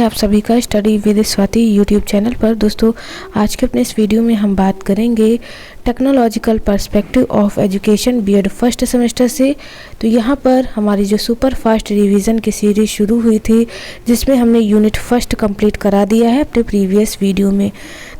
आप सभी का study with Swati YouTube channel पर। दोस्तों, आज के अपने इस वीडियो में हम बात करेंगे technological perspective of education BEd first semester से। तो यहाँ पर हमारी जो सुपर फास्ट रिवीजन की सीरीज शुरू हुई थी, जिसमें हमने यूनिट फर्स्ट कंप्लीट करा दिया है अपने प्रीवियस वीडियो में।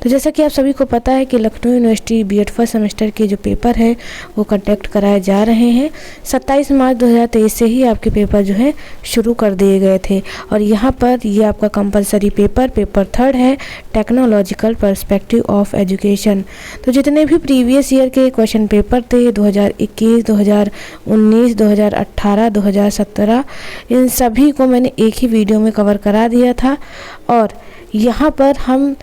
तो जैसा कि आप सभी को पता है कि Lucknow university BEd first semester के जो पेपर है वो कंडक्ट कराए जा रहे हैं। 27 मार्च 2023 से ही आपके पेपर जो है शुरू कर दिए गए थे। और यहाँ पर ये आपका कंपलसरी पेपर थर्ड है, टेक्नोलॉजिकल पर्सपेक्टिव ऑफ एजुकेशन। तो जितने भी प्रीवियस ईयर के क्वेश्चन पेपर थे 2021, 2019, 2018, 2017, इन सभी को मैंने एक ही वीडियो में कवर करा दिया था। और यहाँ पर हम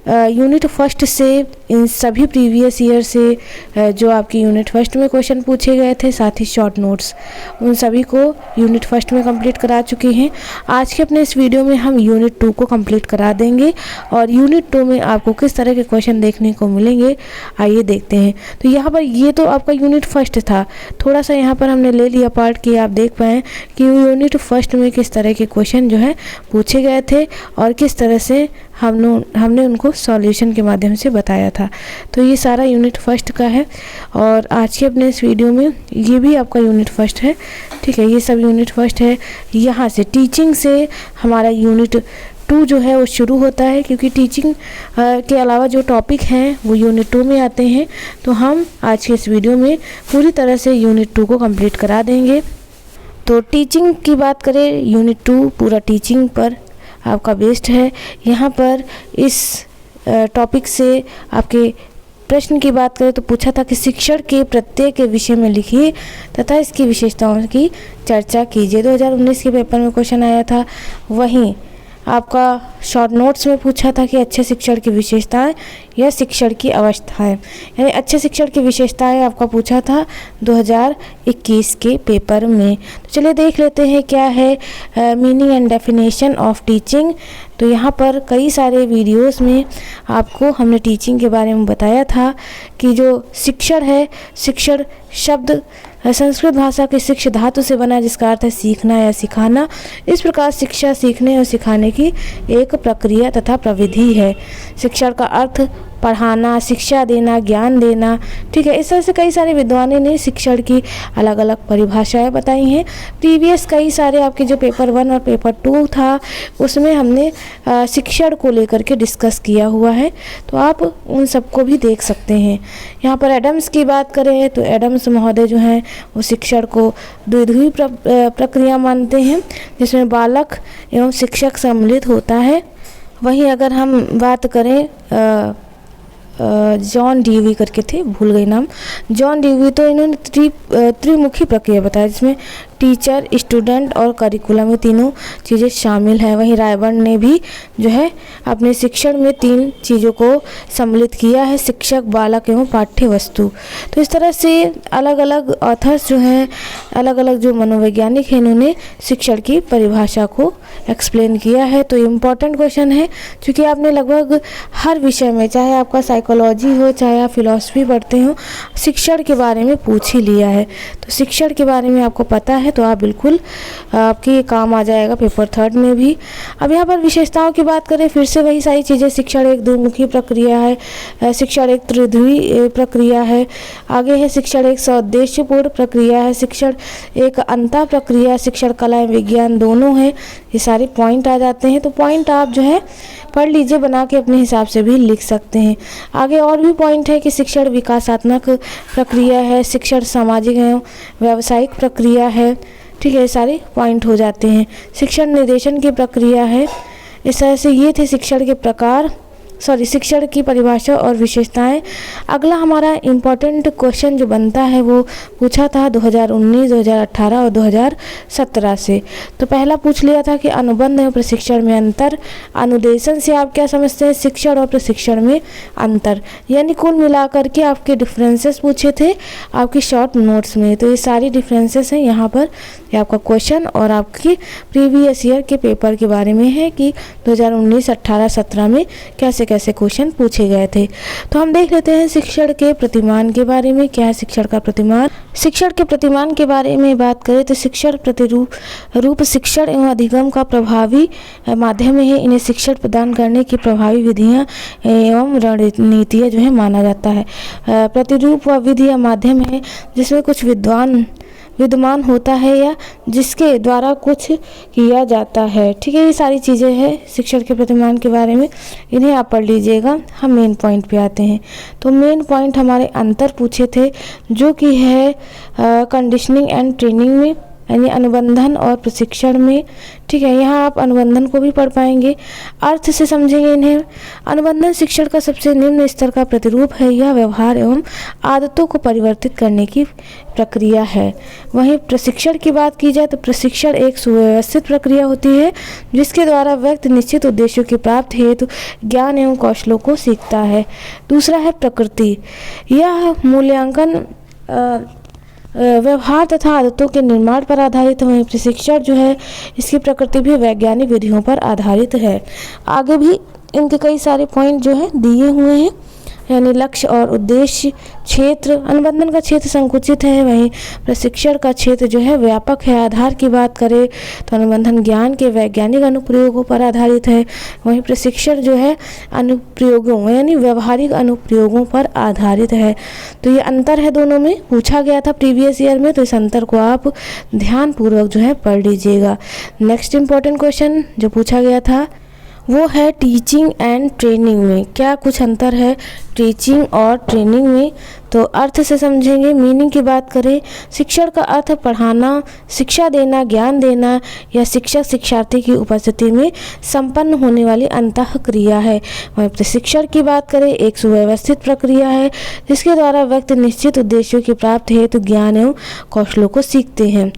यूनिट फर्स्ट से इन सभी प्रीवियस ईयर से जो आपकी यूनिट फर्स्ट में क्वेश्चन पूछे गए थे, साथ ही शॉर्ट नोट्स, उन सभी को यूनिट फर्स्ट में कंप्लीट करा चुके हैं। आज के अपने इस वीडियो में हम यूनिट 2 को कंप्लीट करा देंगे। और यूनिट 2 में आपको किस तरह के क्वेश्चन देखने को मिलेंगे, आइए देखते हैं। तो यहाँ पर ये तो आपका यूनिट फर्स्ट था, थोड़ा सा यहाँ पर हमने ले लिया पार्ट कि आप देख पाएँ कि यूनिट फर्स्ट में किस तरह के क्वेश्चन जो है पूछे गए थे और किस तरह से हमने उनको सॉल्यूशन के माध्यम से बताया था। तो ये सारा यूनिट फर्स्ट का है। और आज के अपने इस वीडियो में ये भी आपका यूनिट फर्स्ट है, ठीक है, ये सब यूनिट फर्स्ट है। यहाँ से टीचिंग से हमारा यूनिट 2 जो है वो शुरू होता है, क्योंकि टीचिंग के अलावा जो टॉपिक हैं वो यूनिट 2 में आते हैं। तो हम आज के इस वीडियो में पूरी तरह से यूनिट 2 को कंप्लीट करा देंगे। तो टीचिंग की बात करें, यूनिट 2 पूरा टीचिंग पर आपका बेस्ड है। यहाँ पर इस टॉपिक से आपके प्रश्न की बात करें तो पूछा था कि शिक्षण के प्रत्येक विषय में लिखिए तथा इसकी विशेषताओं की चर्चा कीजिए। 2019 के पेपर में क्वेश्चन आया था। वहीं आपका शॉर्ट नोट्स में पूछा था कि अच्छे शिक्षण की विशेषताएं या शिक्षण की अवस्थाएं, यानी अच्छे शिक्षण की विशेषताएं आपका पूछा था 2021 के पेपर में। तो चलिए देख लेते हैं क्या है meaning and definition of teaching. तो यहाँ पर कई सारे वीडियोस में आपको हमने टीचिंग के बारे में बताया था कि जो शिक्षण है, शिक्षण शब्द संस्कृत भाषा के शिक्ष धातु से बना, जिसका अर्थ है सीखना या सिखाना। इस प्रकार शिक्षा सीखने और सिखाने की एक प्रक्रिया तथा प्रविधि है। शिक्षण का अर्थ पढ़ाना, शिक्षा देना, ज्ञान देना, ठीक है। इस तरह से कई सारे विद्वानों ने शिक्षण की अलग अलग परिभाषाएं बताई हैं। प्रीवियस कई सारे आपके जो पेपर 1 और पेपर 2 था, उसमें हमने शिक्षण को लेकर के डिस्कस किया हुआ है, तो आप उन सबको भी देख सकते हैं। यहाँ पर एडम्स की बात करें तो एडम्स महोदय जो हैं वो शिक्षण को द्विध्रुवी प्रक्रिया मानते हैं, जिसमें बालक एवं शिक्षक सम्मिलित होता है। वहीं अगर हम बात करें जॉन डीवी करके थे, भूल गई नाम, जॉन डीवी, तो इन्होंने त्रिमुखी प्रक्रिया बताया, जिसमें टीचर, स्टूडेंट और करिकुलम में तीनों चीज़ें शामिल हैं। वहीं रायबर्न ने भी जो है अपने शिक्षण में 3 चीज़ों को सम्मिलित किया है, शिक्षक, बालक एवं पाठ्य वस्तु। तो इस तरह से अलग अलग ऑथर्स जो हैं, अलग अलग जो मनोवैज्ञानिक हैं, इन्होंने शिक्षण की परिभाषा को एक्सप्लेन किया है। तो इम्पॉर्टेंट क्वेश्चन है, क्योंकि आपने लगभग हर विषय में, चाहे आपका साइकोलॉजी हो, चाहे आप फिलॉसफी पढ़ते हो, शिक्षण के बारे में पूछ ही लिया है। तो शिक्षण के बारे में आपको पता है तो आप बिल्कुल आपके काम आ जाएगा पेपर 3 में भी। अब यहाँ पर विशेषताओं की बात करें, फिर से वही सारी चीज़ें, शिक्षण एक द्विमुखी प्रक्रिया है, शिक्षण एक त्रिध्रुवी प्रक्रिया है, आगे है शिक्षण एक सौद्देश्यपूर्ण प्रक्रिया है, शिक्षण एक अंतः प्रक्रिया, शिक्षण कला एवं विज्ञान दोनों है। ये सारे पॉइंट आ जाते हैं। तो पॉइंट आप जो है पढ़ लीजिए, बना के अपने हिसाब से भी लिख सकते हैं। आगे और भी पॉइंट है कि शिक्षण विकासात्मक प्रक्रिया है, शिक्षण सामाजिक एवं व्यावसायिक प्रक्रिया है, ठीक है, सारे पॉइंट हो जाते हैं। शिक्षण निर्देशन की प्रक्रिया है। इस तरह से ये थे शिक्षण के प्रकार, शिक्षण की परिभाषा और विशेषताएं। अगला हमारा इम्पॉर्टेंट क्वेश्चन जो बनता है वो पूछा था 2019, 2018 और 2017 से। तो पहला पूछ लिया था कि अनुबंध एवं प्रशिक्षण में अंतर। अनुदेशन से आप क्या समझते हैं, शिक्षण और प्रशिक्षण में अंतर, यानी कुल मिलाकर के आपके डिफरेंसेस पूछे थे आपकी शॉर्ट नोट्स में। तो ये सारी डिफरेंसेस हैं यहाँ पर, ये आपका क्वेश्चन और आपकी प्रीवियस ईयर के पेपर के बारे में है कि 2019, 18, 17 में क्या कैसे क्वेश्चन पूछे गए थे। तो हम देख लेते हैं शिक्षण के प्रतिमान के बारे में। क्या है शिक्षण का प्रतिमान? शिक्षण के प्रतिमान के बारे में बात करें तो शिक्षण प्रतिरूप शिक्षण एवं अधिगम का प्रभावी माध्यम है। इन्हें शिक्षण प्रदान करने की प्रभावी विधियां एवं रणनीतियां जो है माना जाता है। प्रतिरूप व विधि या माध्यम है जिसमें कुछ विद्यमान होता है या जिसके द्वारा कुछ किया जाता है। ठीक है, ये सारी चीज़ें हैं शिक्षण के प्रतिमान के बारे में, इन्हें आप पढ़ लीजिएगा। हम मेन पॉइंट पे आते हैं। तो मेन पॉइंट हमारे अंतर पूछे थे जो कि है कंडीशनिंग एंड ट्रेनिंग में, यानी अनुबंधन और प्रशिक्षण में। ठीक है, यहाँ आप अनुबंधन को भी पढ़ पाएंगे, अर्थ से समझेंगे इन्हें। अनुबंधन शिक्षण का सबसे निम्न स्तर का प्रतिरूप है। यह व्यवहार एवं आदतों को परिवर्तित करने की प्रक्रिया है। वहीं प्रशिक्षण की बात की जाए तो प्रशिक्षण एक सुव्यवस्थित प्रक्रिया होती है जिसके द्वारा व्यक्ति निश्चित उद्देश्यों की प्राप्ति हेतु ज्ञान एवं कौशलों को सीखता है। दूसरा है प्रकृति। यह मूल्यांकन व्यवहार तथा आदतों के निर्माण पर आधारित है। प्रशिक्षण जो है इसकी प्रकृति भी वैज्ञानिक विधियों पर आधारित है। आगे भी इनके कई सारे पॉइंट जो है दिए हुए हैं, यानी लक्ष्य और उद्देश्य। क्षेत्र, अनुबंधन का क्षेत्र संकुचित है, वहीं प्रशिक्षण का क्षेत्र जो है व्यापक है। आधार की बात करें तो अनुबंधन ज्ञान के वैज्ञानिक अनुप्रयोगों पर आधारित है, वहीं प्रशिक्षण जो है अनुप्रयोगों यानी व्यवहारिक अनुप्रयोगों पर आधारित है। तो ये अंतर है, दोनों में पूछा गया था प्रीवियस ईयर में, तो इस अंतर को आप ध्यानपूर्वक जो है पढ़ लीजिएगा। नेक्स्ट इंपॉर्टेंट क्वेश्चन जो पूछा गया था वो है टीचिंग एंड ट्रेनिंग में। क्या कुछ अंतर है टीचिंग और ट्रेनिंग में? तो अर्थ से समझेंगे। मीनिंग की बात करें, शिक्षण का अर्थ पढ़ाना, शिक्षा देना, ज्ञान देना या शिक्षक शिक्षार्थी की उपस्थिति में संपन्न होने वाली अंतः क्रिया है। वहीं प्रशिक्षण की बात करें, एक सुव्यवस्थित प्रक्रिया है जिसके द्वारा व्यक्ति निश्चित उद्देश्यों की प्राप्ति हेतु ज्ञान एवं कौशलों को सीखते हैं।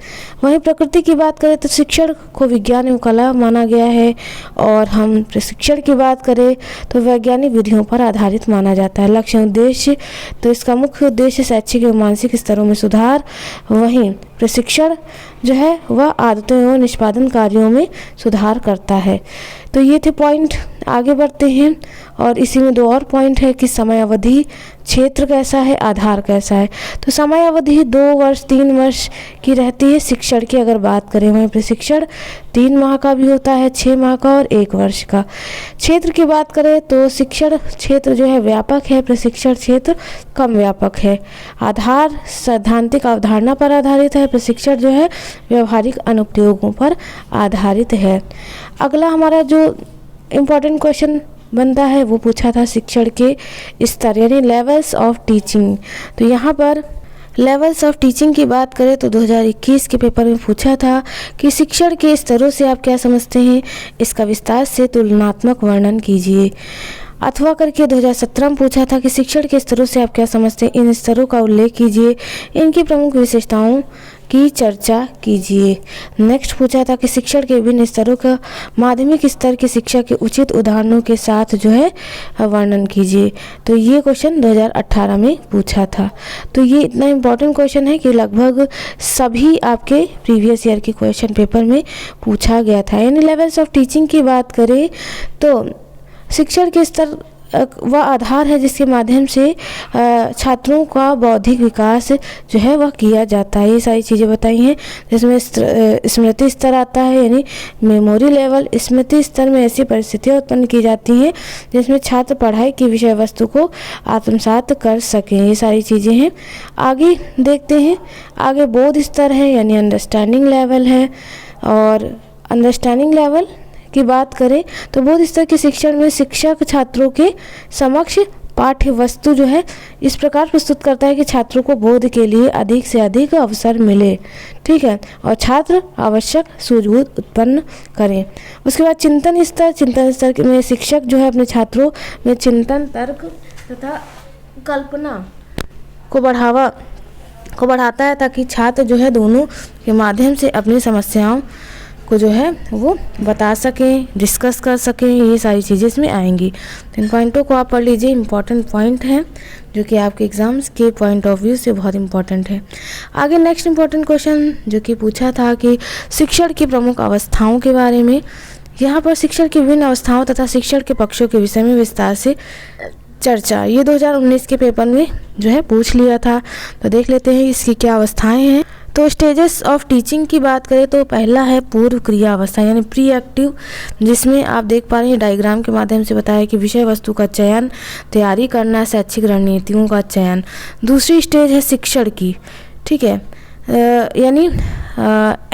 वहीं प्रकृति की बात करें तो शिक्षण को विज्ञान एवं कला माना गया है, और हम प्रशिक्षण की बात करें तो वैज्ञानिक विधियों पर आधारित माना जाता है। लक्ष्य उद्देश्य, तो इसका मुख्य उद्देश्य शैक्षिक एवं मानसिक स्तरों में सुधार। वहीं प्रशिक्षण जो है वह आदतों एवं निष्पादन कार्यों में सुधार करता है। तो ये थे पॉइंट। आगे बढ़ते हैं, और इसी में दो और पॉइंट है कि समय अवधि, क्षेत्र कैसा है, आधार कैसा है। तो समय अवधि 2 वर्ष 3 वर्ष की रहती है शिक्षण की अगर बात करें, वहीं प्रशिक्षण 3 माह का भी होता है, 6 माह का और 1 वर्ष का। क्षेत्र की बात करें तो शिक्षण क्षेत्र जो है व्यापक है, प्रशिक्षण क्षेत्र कम व्यापक है। आधार सैद्धांतिक अवधारणा पर आधारित है, प्रशिक्षण जो है व्यवहारिक अनुप्रयोगों पर आधारित है। अगला हमारा जो इम्पोर्टेंट क्वेश्चन बनता है वो पूछा था शिक्षण के स्तर यानी लेवल्स ऑफ टीचिंग। तो यहाँ पर लेवल्स ऑफ टीचिंग की बात करें तो 2021 के पेपर में पूछा था कि शिक्षण के स्तरों से आप क्या समझते हैं, इसका विस्तार से तुलनात्मक वर्णन कीजिए। अथवा करके 2017 में पूछा था कि शिक्षण के स्तरों से आप क्या समझते हैं, इन स्तरों का उल्लेख कीजिए, इनकी प्रमुख विशेषताओं की चर्चा कीजिए। नेक्स्ट पूछा था कि शिक्षण के विभिन्न स्तरों का माध्यमिक स्तर की शिक्षा के उचित उदाहरणों के साथ जो है वर्णन कीजिए। तो ये क्वेश्चन 2018 में पूछा था। तो ये इतना इम्पोर्टेंट क्वेश्चन है कि लगभग सभी आपके प्रीवियस ईयर के क्वेश्चन पेपर में पूछा गया था। यानी लेवल्स ऑफ टीचिंग की बात करें तो शिक्षण के स्तर वह आधार है जिसके माध्यम से छात्रों का बौद्धिक विकास जो है वह किया जाता है। ये सारी चीज़ें बताई हैं, जिसमें स्मृति स्तर आता है यानी मेमोरी लेवल। स्मृति स्तर में ऐसी परिस्थितियाँ उत्पन्न की जाती हैं जिसमें छात्र पढ़ाई की विषय वस्तु को आत्मसात कर सकें। ये सारी चीज़ें हैं। आगे देखते हैं, आगे बोध स्तर है यानी अंडरस्टैंडिंग लेवल है। और अंडरस्टैंडिंग लेवल की बात करें तो बोध स्तर के शिक्षण में शिक्षक छात्रों के समक्ष पाठ्य वस्तु जो है इस प्रकार प्रस्तुत करता है कि छात्रों को बोध के लिए अधिक से अधिक अवसर मिले। ठीक है, और छात्र आवश्यक सूझबूझ उत्पन्न करें। उसके बाद चिंतन स्तर में शिक्षक जो है अपने छात्रों में चिंतन, तर्क तथा कल्पना को बढ़ाता है ताकि छात्र जो है दोनों के माध्यम से अपनी समस्याओं को जो है वो बता सकें, डिस्कस कर सकें। ये सारी चीज़ें इसमें आएंगी। तो इन पॉइंटों को आप पढ़ लीजिए, इंपॉर्टेंट पॉइंट हैं जो कि आपके एग्जाम्स के पॉइंट ऑफ व्यू से बहुत इंपॉर्टेंट है। आगे नेक्स्ट इंपॉर्टेंट क्वेश्चन जो कि पूछा था कि शिक्षण की प्रमुख अवस्थाओं के बारे में। यहाँ पर शिक्षण की विभिन्न अवस्थाओं तथा शिक्षण के पक्षों के विषय में विस्तार से चर्चा, ये 2019 के पेपर में जो है पूछ लिया था। तो देख लेते हैं इसकी क्या अवस्थाएं हैं। तो स्टेजेस ऑफ टीचिंग की बात करें तो पहला है पूर्व क्रिया अवस्था यानी प्री एक्टिव, जिसमें आप देख पा रहे हैं डायग्राम के माध्यम से बताया कि विषय वस्तु का चयन, तैयारी करना, शैक्षिक रणनीतियों का चयन। दूसरी स्टेज है शिक्षण की, ठीक है, यानी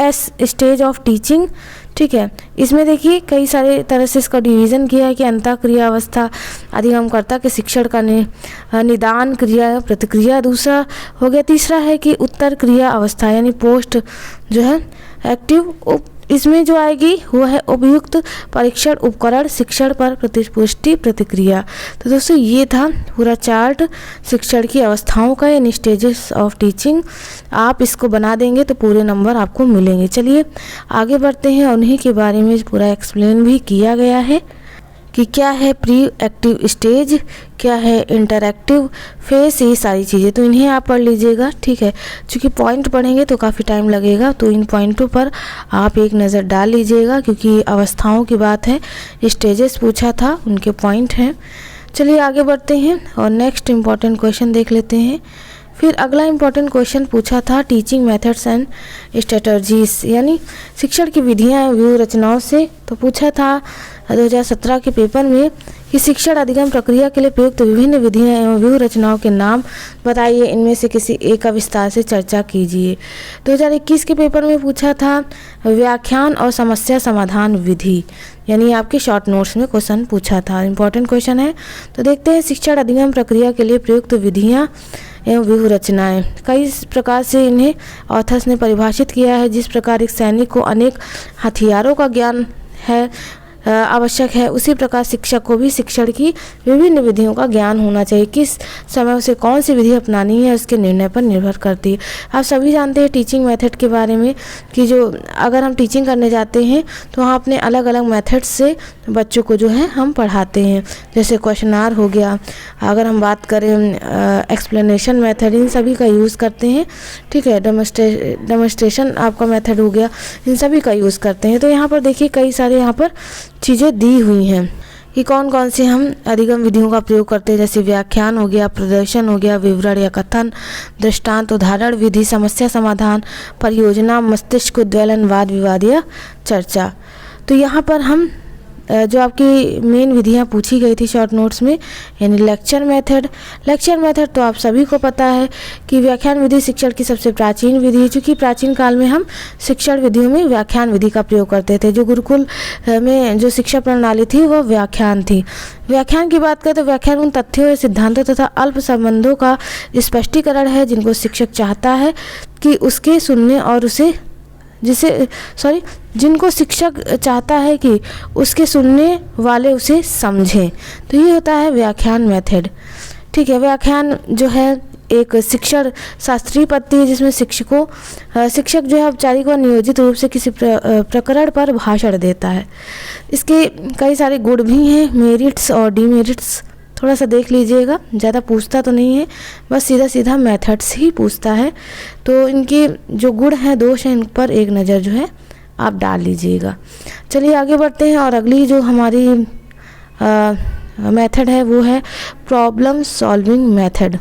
एस स्टेज ऑफ टीचिंग, ठीक है। इसमें देखिए कई सारे तरह से इसका डिवीज़न किया है कि अंतः क्रिया अवस्था अधिगमकर्ता के शिक्षण का निदान क्रिया प्रतिक्रिया दूसरा हो गया। तीसरा है कि उत्तर क्रिया अवस्था यानी पोस्ट जो है एक्टिव, इसमें जो आएगी वो है उपयुक्त परीक्षण उपकरण शिक्षण पर प्रतिपुष्टि प्रतिक्रिया। तो दोस्तों ये था पूरा चार्ट शिक्षण की अवस्थाओं का यानी स्टेजेस ऑफ टीचिंग। आप इसको बना देंगे तो पूरे नंबर आपको मिलेंगे। चलिए आगे बढ़ते हैं, उन्हीं के बारे में पूरा एक्सप्लेन भी किया गया है कि क्या है प्री एक्टिव स्टेज, क्या है इंटरएक्टिव फेस, ये सारी चीज़ें तो इन्हें आप पढ़ लीजिएगा, ठीक है। क्योंकि पॉइंट पढ़ेंगे तो काफ़ी टाइम लगेगा, तो इन पॉइंटों पर आप एक नज़र डाल लीजिएगा क्योंकि अवस्थाओं की बात है, स्टेजेस पूछा था, उनके पॉइंट हैं। चलिए आगे बढ़ते हैं और नेक्स्ट इम्पॉर्टेंट क्वेश्चन देख लेते हैं। फिर अगला इम्पॉर्टेंट क्वेश्चन पूछा था टीचिंग मेथड्स एंड स्ट्रेटजीज यानी शिक्षण की विधियाँ व्यू रचनाओं से। तो पूछा था 2017 के पेपर में कि शिक्षण अधिगम प्रक्रिया के लिए प्रयुक्त विभिन्न विधियाँ एवं व्यू रचनाओं के नाम बताइए, इनमें से किसी एक का विस्तार से चर्चा कीजिए। 2021 के पेपर में पूछा था व्याख्यान और समस्या समाधान विधि, यानी आपके शॉर्ट नोट्स में क्वेश्चन पूछा था, इंपॉर्टेंट क्वेश्चन है। तो देखते हैं शिक्षण अधिगम प्रक्रिया के लिए प्रयुक्त विधियाँ एवं व्यूह रचनाएं। कई प्रकार से इन्हें ऑथर्स ने परिभाषित किया है। जिस प्रकार एक सैनिक को अनेक हथियारों का ज्ञान है आवश्यक है, उसी प्रकार शिक्षक को भी शिक्षण की विभिन्न विधियों का ज्ञान होना चाहिए। किस समय उसे कौन सी विधि अपनानी है उसके निर्णय पर निर्भर करती है। आप सभी जानते हैं टीचिंग मेथड के बारे में कि जो अगर हम टीचिंग करने जाते हैं तो वहाँ अपने अलग अलग मेथड से बच्चों को जो है हम पढ़ाते हैं, जैसे क्वेश्चनार हो गया, अगर हम बात करें एक्सप्लेनेशन मेथड, इन सभी का यूज़ करते हैं, ठीक है। डेमोन्स्ट्रेशन आपका मेथड हो गया, इन सभी का यूज़ करते हैं। तो यहाँ पर देखिए कई सारे यहाँ पर चीज़ें दी हुई हैं कि कौन कौन सी हम अधिगम विधियों का प्रयोग करते हैं, जैसे व्याख्यान हो गया, प्रदर्शन हो गया, विवरण या कथन, दृष्टांत, उदाहरण विधि, समस्या समाधान, परियोजना, मस्तिष्क उद्वेलन, वाद विवाद या चर्चा। तो यहाँ पर हम जो आपकी मेन विधियाँ पूछी गई थी शॉर्ट नोट्स में, यानी लेक्चर मेथड तो आप सभी को पता है कि व्याख्यान विधि शिक्षण की सबसे प्राचीन विधि है, चूँकि प्राचीन काल में हम शिक्षण विधियों में व्याख्यान विधि का प्रयोग करते थे। जो गुरुकुल में जो शिक्षा प्रणाली थी वह व्याख्यान थी। व्याख्यान की बात करें तो व्याख्यान उन तथ्यों, सिद्धांतों तथा अल्प संबंधों का स्पष्टीकरण है जिनको शिक्षक चाहता है कि उसके सुनने और उसे जिनको शिक्षक चाहता है कि उसके सुनने वाले उसे समझें। तो ये होता है व्याख्यान मेथड, ठीक है। व्याख्यान जो है एक शिक्षण शास्त्रीय पद्धति है जिसमें शिक्षक जो है औपचारिक व नियोजित रूप से किसी प्रकरण पर भाषण देता है। इसके कई सारे गुण भी हैं, मेरिट्स और डीमेरिट्स थोड़ा सा देख लीजिएगा, ज़्यादा पूछता तो नहीं है, बस सीधा मेथड्स ही पूछता है। तो इनके जो गुण हैं, दोष हैं, इन पर एक नज़र जो है आप डाल लीजिएगा। चलिए आगे बढ़ते हैं और अगली जो हमारी मेथड है वो है प्रॉब्लम सॉल्विंग मेथड।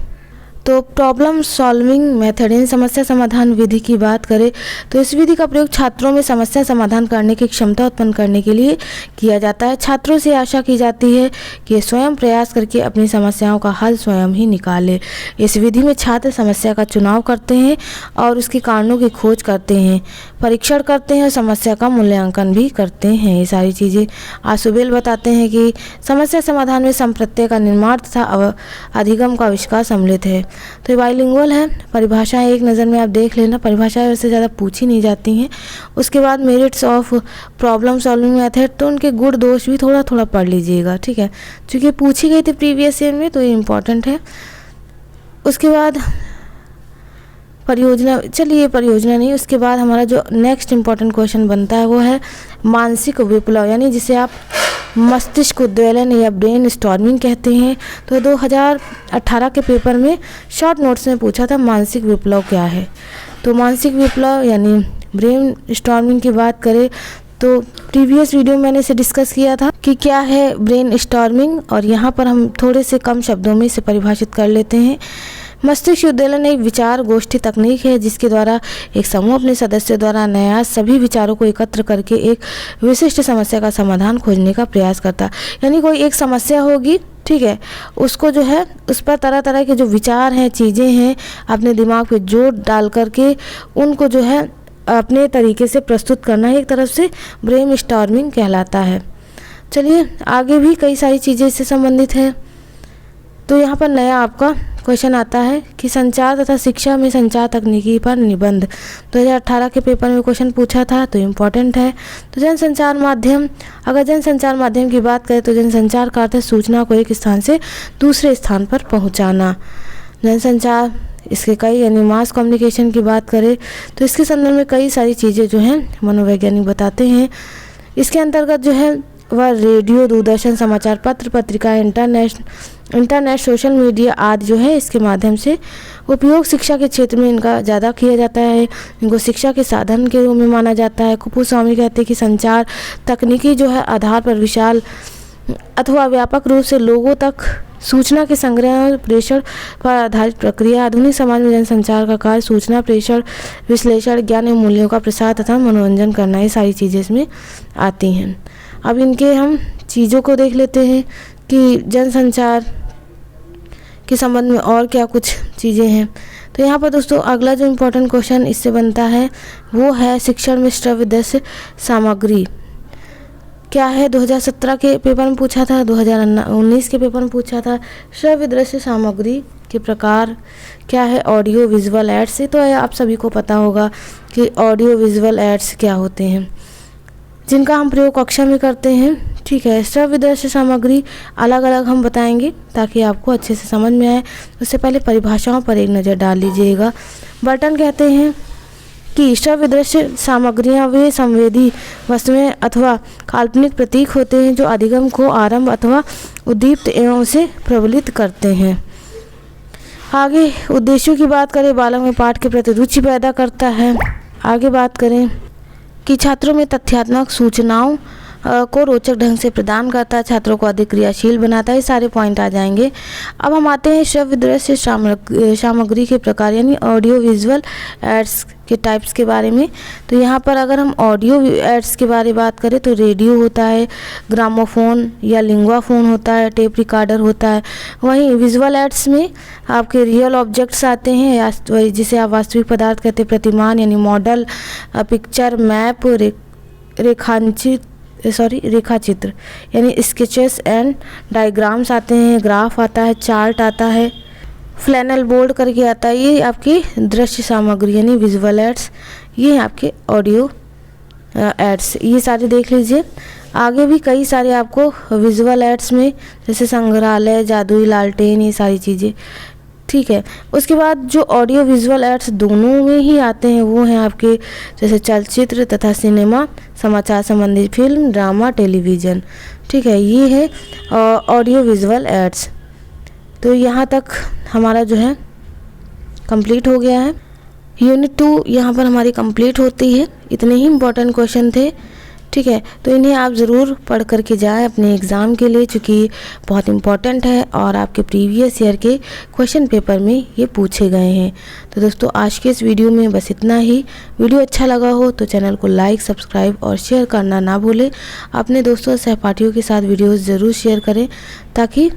तो प्रॉब्लम सॉल्विंग मेथड इन समस्या समाधान विधि की बात करें तो इस विधि का प्रयोग छात्रों में समस्या समाधान करने की क्षमता उत्पन्न करने के लिए किया जाता है। छात्रों से आशा की जाती है कि ये स्वयं प्रयास करके अपनी समस्याओं का हल स्वयं ही निकाले। इस विधि में छात्र समस्या का चुनाव करते हैं और उसके कारणों की खोज करते हैं, परीक्षण करते हैं और समस्या का मूल्यांकन भी करते हैं। ये सारी चीज़ें आशुबेल बताते हैं कि समस्या समाधान में संप्रत्यय का निर्माण तथा अधिगम का आविष्कार सम्मिलित है। तो ये बाइलिंगुअल है। परिभाषाएं एक नज़र में आप देख लेना, परिभाषाएं वैसे ज़्यादा पूछी नहीं जाती हैं। उसके बाद merits of problem solving method, तो उनके गुण दोष भी थोड़ा थोड़ा पढ़ लीजिएगा, ठीक है, क्योंकि पूछी गई थी प्रीवियस ईयर में, तो ये इम्पॉर्टेंट है। उसके बाद परियोजना, चलिए परियोजना नहीं, उसके बाद हमारा जो नेक्स्ट इम्पॉर्टेंट क्वेश्चन बनता है वो है मानसिक विप्लव, यानी जिसे आप मस्तिष्क उद्वेलन या ब्रेन स्टॉर्मिंग कहते हैं। तो 2018 के पेपर में शॉर्ट नोट्स में पूछा था मानसिक विप्लव क्या है। तो मानसिक विप्लव यानी ब्रेन स्टॉर्मिंग की बात करें तो प्रीवियस वीडियो में मैंने इसे डिस्कस किया था कि क्या है ब्रेन स्टॉर्मिंग, और यहाँ पर हम थोड़े से कम शब्दों में इसे परिभाषित कर लेते हैं। मस्तिष्क उद्दोलन एक विचार गोष्ठी तकनीक है जिसके द्वारा एक समूह अपने सदस्यों द्वारा नया सभी विचारों को एकत्र करके एक विशिष्ट समस्या का समाधान खोजने का प्रयास करता है। यानी कोई एक समस्या होगी, ठीक है, उसको जो है उस पर तरह तरह के जो विचार हैं, चीज़ें हैं, अपने दिमाग पे जोर डाल करके उनको जो है अपने तरीके से प्रस्तुत करना है, एक तरफ से ब्रेन स्टॉर्मिंग कहलाता है। चलिए आगे भी कई सारी चीज़ें इससे संबंधित हैं। तो यहाँ पर नया आपका क्वेश्चन आता है कि संचार तथा शिक्षा में संचार तकनीकी पर निबंध 2018 के पेपर में क्वेश्चन पूछा था, तो इम्पोर्टेंट है। तो जनसंचार माध्यम, अगर जनसंचार माध्यम की बात करें तो जनसंचार का अर्थ है सूचना को एक स्थान से दूसरे स्थान पर पहुंचाना। जनसंचार इसके कई, यानी मास कम्युनिकेशन की बात करें तो इसके संदर्भ में कई सारी चीज़ें जो हैं मनोवैज्ञानिक बताते हैं। इसके अंतर्गत जो है वह रेडियो, दूरदर्शन, समाचार पत्र, पत्रिका, इंटरनेट, सोशल मीडिया आदि जो है इसके माध्यम से उपयोग शिक्षा के क्षेत्र में इनका ज़्यादा किया जाता है। इनको शिक्षा के साधन के रूप में माना जाता है। कुपुस्वामी कहते हैं कि संचार तकनीकी जो है आधार पर विशाल अथवा व्यापक रूप से लोगों तक सूचना के संग्रह और प्रेषण पर आधारित प्रक्रिया। आधुनिक समाज में जनसंचार का कार्य सूचना प्रेषण, विश्लेषण, ज्ञान एवं मूल्यों का प्रसार तथा मनोरंजन करना, ये सारी चीज़ें इसमें आती हैं। अब इनके हम चीज़ों को देख लेते हैं कि जनसंचार के संबंध में और क्या कुछ चीज़ें हैं। तो यहाँ पर दोस्तों अगला जो इम्पोर्टेंट क्वेश्चन इससे बनता है वो है शिक्षण में श्रव्य दृश्य सामग्री क्या है। 2017 के पेपर में पूछा था, 2019 के पेपर में पूछा था। श्रव्य दृश्य सामग्री के प्रकार क्या है? Audio visual aids. से तो आप सभी को पता होगा कि ऑडियो विजुअल एड्स क्या होते हैं, जिनका हम प्रयोग कक्षा में करते हैं, ठीक है। श्रव्य दृश्य सामग्री अलग अलग हम बताएंगे ताकि आपको अच्छे से समझ में आए। उससे पहले परिभाषाओं पर एक नज़र डाल लीजिएगा। बर्टन कहते हैं कि श्रव्य दृश्य सामग्रियाँ वे संवेदी वस्तुएं अथवा काल्पनिक प्रतीक होते हैं जो अधिगम को आरंभ अथवा उद्दीप्त एवं उसे प्रबलित करते हैं। आगे उद्देश्यों की बात करें, बालक में पाठ के प्रति रुचि पैदा करता है। आगे बात करें कि छात्रों में तथ्यात्मक सूचनाओं को रोचक ढंग से प्रदान करता है, छात्रों को अधिक क्रियाशील बनाता है। ये सारे पॉइंट आ जाएंगे। अब हम आते हैं श्रव्य दृश्य सामग्री के प्रकार यानी ऑडियो विजुअल एड्स के टाइप्स के बारे में। तो यहाँ पर अगर हम ऑडियो एड्स के बारे में बात करें तो रेडियो होता है, ग्रामोफोन या लिंगुआ फोन होता है, टेप रिकॉर्डर होता है। वहीं विजुअल एड्स में आपके रियल ऑब्जेक्ट्स आते हैं, जिसे आप वास्तविक पदार्थ कहते हैं, प्रतिमान यानी मॉडल, पिक्चर, मैप, रेखाचित्र यानी स्केचेस एंड डायग्राम्स आते हैं, ग्राफ आता है, चार्ट आता है, फ्लैनल बोर्ड करके आता है। ये आपकी दृश्य सामग्री यानी विजुअल एड्स, ये हैं आपके ऑडियो एड्स। ये सारे देख लीजिए। आगे भी कई सारे आपको विजुअल एड्स में जैसे संग्रहालय, जादुई लालटेन, ये सारी चीज़ें, ठीक है। उसके बाद जो ऑडियो विजुअल एड्स दोनों में ही आते हैं वो हैं आपके जैसे चलचित्र तथा सिनेमा, समाचार संबंधी फिल्म, ड्रामा, टेलीविज़न, ठीक है। ये है ऑडियो विजुअल एड्स। तो यहाँ तक हमारा जो है कंप्लीट हो गया है। यूनिट 2 यहाँ पर हमारी कंप्लीट होती है। इतने ही इम्पोर्टेंट क्वेश्चन थे, ठीक है। तो इन्हें आप ज़रूर पढ़ करके जाएं अपने एग्ज़ाम के लिए, चूँकि बहुत इम्पॉर्टेंट है और आपके प्रीवियस ईयर के क्वेश्चन पेपर में ये पूछे गए हैं। तो दोस्तों आज के इस वीडियो में बस इतना ही। वीडियो अच्छा लगा हो तो चैनल को लाइक, सब्सक्राइब और शेयर करना ना भूलें। अपने दोस्तों और सहपाठियों के साथ वीडियोज़ ज़रूर शेयर करें ताकि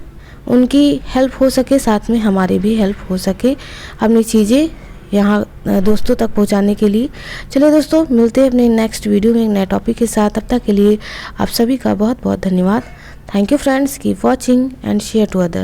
उनकी हेल्प हो सके, साथ में हमारी भी हेल्प हो सके अपनी चीज़ें यहाँ दोस्तों तक पहुँचाने के लिए। चलिए दोस्तों, मिलते हैं अपने नेक्स्ट वीडियो में एक नए टॉपिक के साथ। तब तक के लिए आप सभी का बहुत बहुत धन्यवाद। Thank you friends, keep watching and share to others.